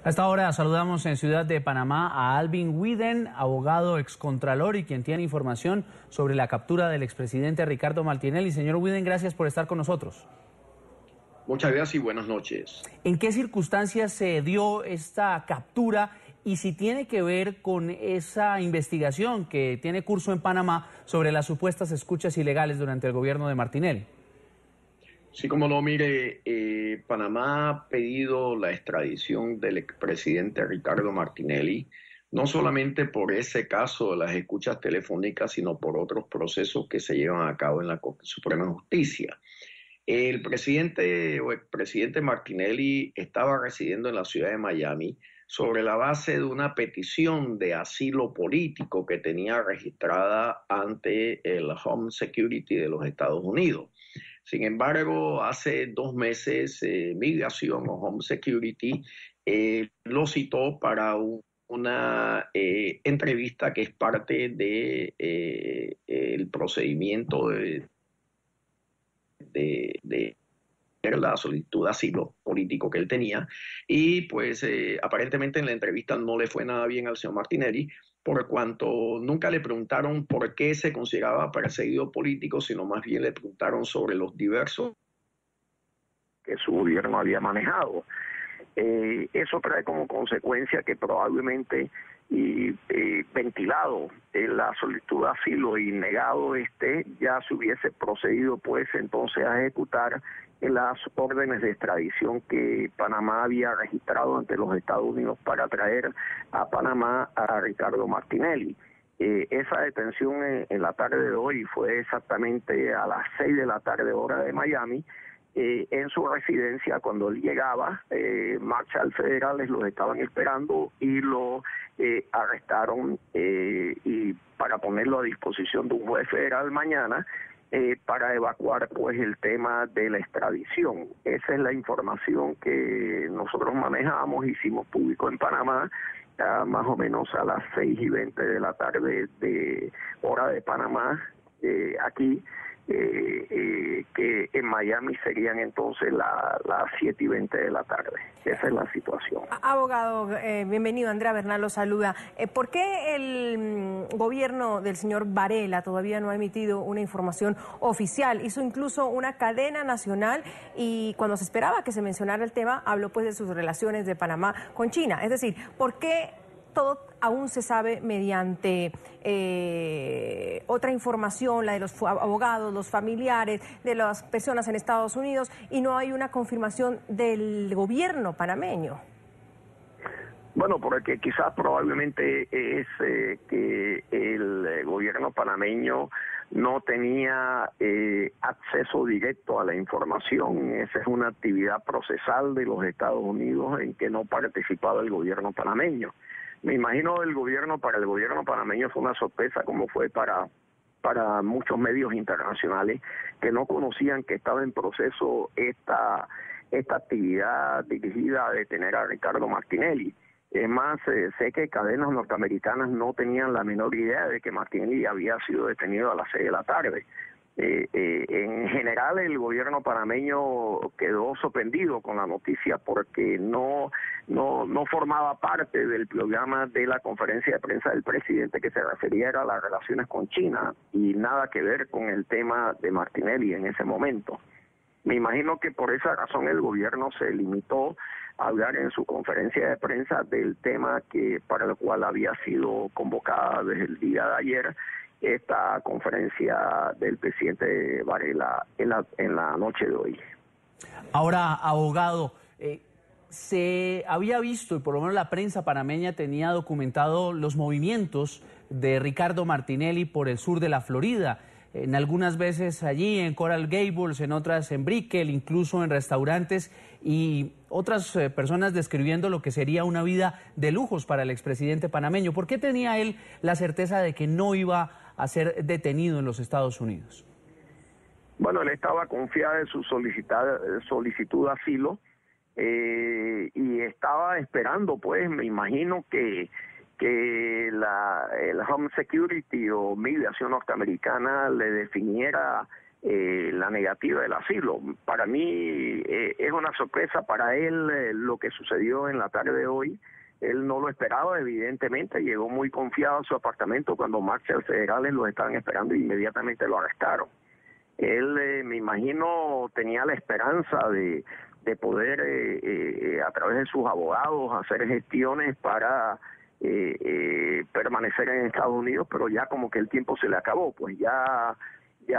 A esta hora saludamos en Ciudad de Panamá a Alvin Widen, abogado excontralor y quien tiene información sobre la captura del expresidente Ricardo Martinelli. Señor Widen, gracias por estar con nosotros. Muchas gracias y buenas noches. ¿En qué circunstancias se dio esta captura y si tiene que ver con esa investigación que tiene curso en Panamá sobre las supuestas escuchas ilegales durante el gobierno de Martinelli? Sí, como no, mire, Panamá ha pedido la extradición del expresidente Ricardo Martinelli, no solamente por ese caso de las escuchas telefónicas, sino por otros procesos que se llevan a cabo en la Corte Suprema de Justicia. El presidente o expresidente Martinelli estaba residiendo en la ciudad de Miami sobre la base de una petición de asilo político que tenía registrada ante el Home Security de los Estados Unidos. Sin embargo, hace 2 meses, Migración o Home Security lo citó para una entrevista que es parte de el procedimiento de la solicitud de asilo político que él tenía, y pues aparentemente en la entrevista no le fue nada bien al señor Martinelli, por cuanto nunca le preguntaron por qué se consideraba perseguido político, sino más bien le preguntaron sobre los diversos que su gobierno había manejado. Eso trae como consecuencia que probablemente ventilado la solicitud de asilo y negado ya se hubiese procedido pues entonces a ejecutar las órdenes de extradición que Panamá había registrado ante los Estados Unidos para traer a Panamá a Ricardo Martinelli. Esa detención en la tarde de hoy fue exactamente a las 6 de la tarde hora de Miami. En su residencia, cuando él llegaba, marshal federales los estaban esperando y lo arrestaron y para ponerlo a disposición de un juez federal mañana para evacuar pues el tema de la extradición. Esa es la información que nosotros manejamos, hicimos público en Panamá, más o menos a las 6:20 de la tarde de hora de Panamá, aquí. Que en Miami serían entonces las 7:20 de la tarde. Esa es la situación. Abogado, bienvenido. Andrea Bernal lo saluda. ¿Por qué el gobierno del señor Varela todavía no ha emitido una información oficial? Hizo incluso una cadena nacional y cuando se esperaba que se mencionara el tema, habló pues de sus relaciones de Panamá con China. Es decir, ¿por qué todo aún se sabe mediante otra información, la de los abogados, los familiares, de las personas en Estados Unidos, y no hay una confirmación del gobierno panameño? Bueno, porque quizás probablemente es que el gobierno panameño no tenía acceso directo a la información. Esa es una actividad procesal de los Estados Unidos en que no participaba el gobierno panameño. Me imagino para el gobierno panameño fue una sorpresa, como fue para muchos medios internacionales que no conocían que estaba en proceso esta actividad dirigida a detener a Ricardo Martinelli. Es más, sé que cadenas norteamericanas no tenían la menor idea de que Martinelli había sido detenido a las 6 de la tarde. En general el gobierno panameño quedó sorprendido con la noticia porque no formaba parte del programa de la conferencia de prensa del presidente que se refería a las relaciones con China y nada que ver con el tema de Martinelli en ese momento. Me imagino que por esa razón el gobierno se limitó a hablar en su conferencia de prensa del tema para el cual había sido convocada desde el día de ayer esta conferencia del presidente Varela en la noche de hoy. Ahora, abogado, se había visto, y por lo menos la prensa panameña tenía documentado los movimientos de Ricardo Martinelli por el sur de la Florida, en algunas veces allí en Coral Gables, en otras en Brickell, incluso en restaurantes, y otras personas describiendo lo que sería una vida de lujos para el expresidente panameño. ¿Por qué tenía él la certeza de que no iba a ser detenido en los Estados Unidos? Bueno, él estaba confiado en su solicitud de asilo y estaba esperando, pues, me imagino que el Home Security o Migración norteamericana le definiera la negativa del asilo. Para mí es una sorpresa para él lo que sucedió en la tarde de hoy. Él no lo esperaba, evidentemente, llegó muy confiado a su apartamento cuando marchas federales lo estaban esperando e inmediatamente lo arrestaron. Él, me imagino, tenía la esperanza de poder, a través de sus abogados, hacer gestiones para permanecer en Estados Unidos, pero ya como que el tiempo se le acabó, pues ya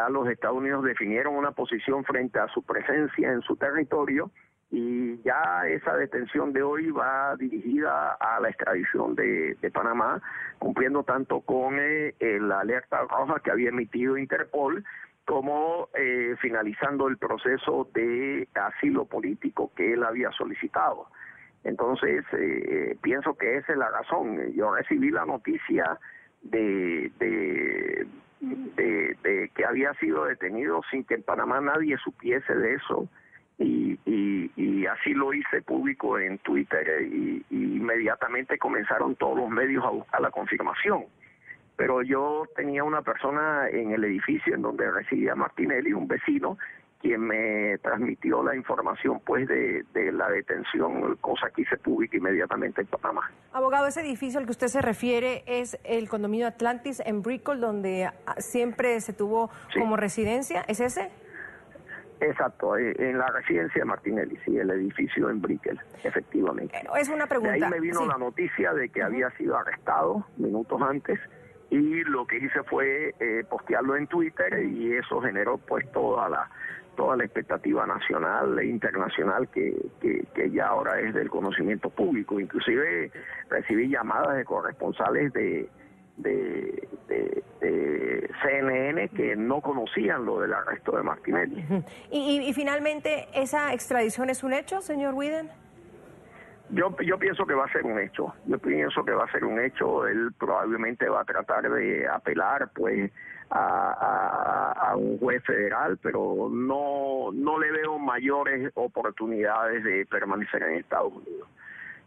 los Estados Unidos definieron una posición frente a su presencia en su territorio y ya esa detención de hoy va dirigida a la extradición de Panamá, cumpliendo tanto con la alerta roja que había emitido Interpol, como finalizando el proceso de asilo político que él había solicitado. Entonces, pienso que esa es la razón. Yo recibí la noticia de que había sido detenido sin que en Panamá nadie supiese de eso, y así lo hice público en Twitter, y inmediatamente comenzaron todos los medios a buscar la confirmación. Pero yo tenía una persona en el edificio en donde residía Martinelli, un vecino, quien me transmitió la información pues de la detención, cosa que hice pública inmediatamente en Panamá. Abogado, ese edificio al que usted se refiere es el condominio Atlantis en Brickell, donde siempre se tuvo como residencia, ¿es ese? Exacto, en la residencia de Martinelli, sí, el edificio en Brickell, efectivamente. Es una pregunta. De ahí me vino la noticia de que había sido arrestado minutos antes, y lo que hice fue postearlo en Twitter, y eso generó pues toda la expectativa nacional e internacional que ya ahora es del conocimiento público. Inclusive recibí llamadas de corresponsales de CNN que no conocían lo del arresto de Martinelli. Y finalmente, ¿esa extradición es un hecho, señor Weeden? Yo pienso que va a ser un hecho. Yo pienso que va a ser un hecho. Él probablemente va a tratar de apelar pues a un juez federal, pero no le veo mayores oportunidades de permanecer en Estados Unidos.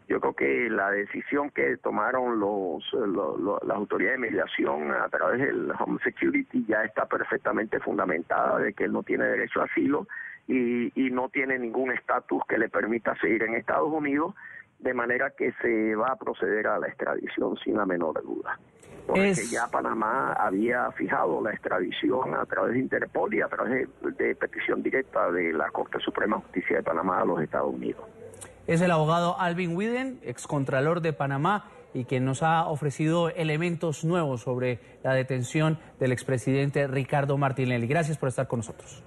Yo creo que la decisión que tomaron las autoridades de migración a través del Home Security ya está perfectamente fundamentada, de que él no tiene derecho a asilo y no tiene ningún estatus que le permita seguir en Estados Unidos, de manera que se va a proceder a la extradición sin la menor duda. Porque ya Panamá había fijado la extradición a través de Interpol y a través de petición directa de la Corte Suprema de Justicia de Panamá a los Estados Unidos. Es el abogado Alvin Weeden, excontralor de Panamá, y quien nos ha ofrecido elementos nuevos sobre la detención del expresidente Ricardo Martinelli. Gracias por estar con nosotros.